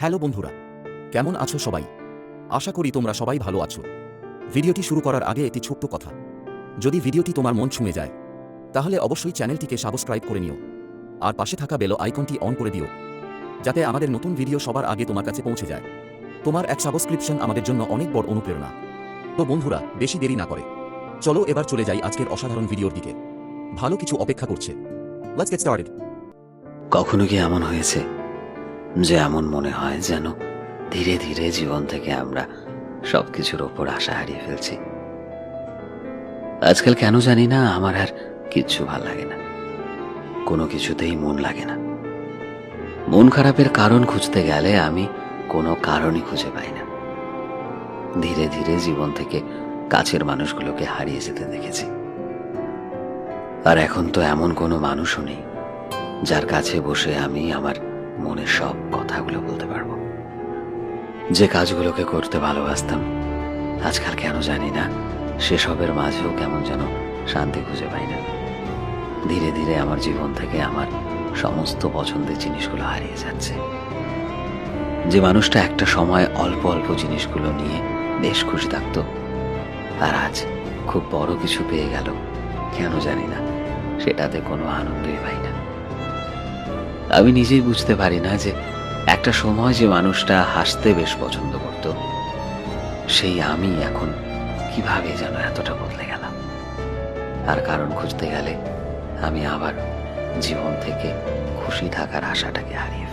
Hello বন্ধুরা, কেমন আছো সবাই? আশা করি তোমরা সবাই ভালো আছো। ভিডিওটি শুরু করার আগে একটি ছোট্ট কথা। যদি ভিডিওটি তোমার মন ছুঁয়ে যায় তাহলে অবশ্যই চ্যানেলটিকে সাবস্ক্রাইব করে নিও আর পাশে থাকা বেল আইকনটি অন করে দিও, যাতে আমাদের নতুন ভিডিও সবার আগে তোমার কাছে পৌঁছে যায়। তোমার এক সাবস্ক্রিপশন আমাদের জন্য অনেক বড় অনুপ্রেরণা। তো বন্ধুরা, বেশি দেরি না করে চলো এবার চলে যাই আজকের অসাধারণ ভিডিওর দিকে। ভালো কিছু অপেক্ষা করছে। Let's get started. কখনো কি এমন হয়েছে যে এমন মনে হয় যেন ধীরে ধীরে জীবন থেকে আমরা সবকিছুর ওপর আশা হারিয়ে ফেলছি? আজকাল কেন জানি না আমার আর কিচ্ছু ভাল লাগে না, কোনো কিছুতেই মন লাগে না। মন খারাপের কারণ খুঁজতে গেলে আমি কোনো কারণই খুঁজে পাই না। ধীরে ধীরে জীবন থেকে কাছের মানুষগুলোকে হারিয়ে যেতে দেখেছি। আর এখন তো এমন কোনো মানুষও নেই যার কাছে বসে আমি আমার মনের সব কথাগুলো বলতে পারবো। যে কাজগুলোকে করতে ভালোবাসতাম, আজকাল কেন জানি না সেসবের মাঝেও কেমন যেন শান্তি খুঁজে পাই না। ধীরে ধীরে আমার জীবন থেকে আমার সমস্ত পছন্দের জিনিসগুলো হারিয়ে যাচ্ছে। যে মানুষটা একটা সময় অল্প অল্প জিনিসগুলো নিয়ে বেশ খুশি থাকতো, আর আজ খুব বড় কিছু পেয়ে গেল, কেন জানি না সেটাতে কোনো আনন্দই পাই না। আমি নিজেই বুঝতে পারি না যে একটা সময় যে মানুষটা হাসতে বেশ পছন্দ করত, সেই আমি এখন কিভাবে যেন এতটা বদলে গেলাম। আর কারণ খুঁজতে গেলে আমি আবার জীবন থেকে খুশি থাকার আশাটাকে হারিয়ে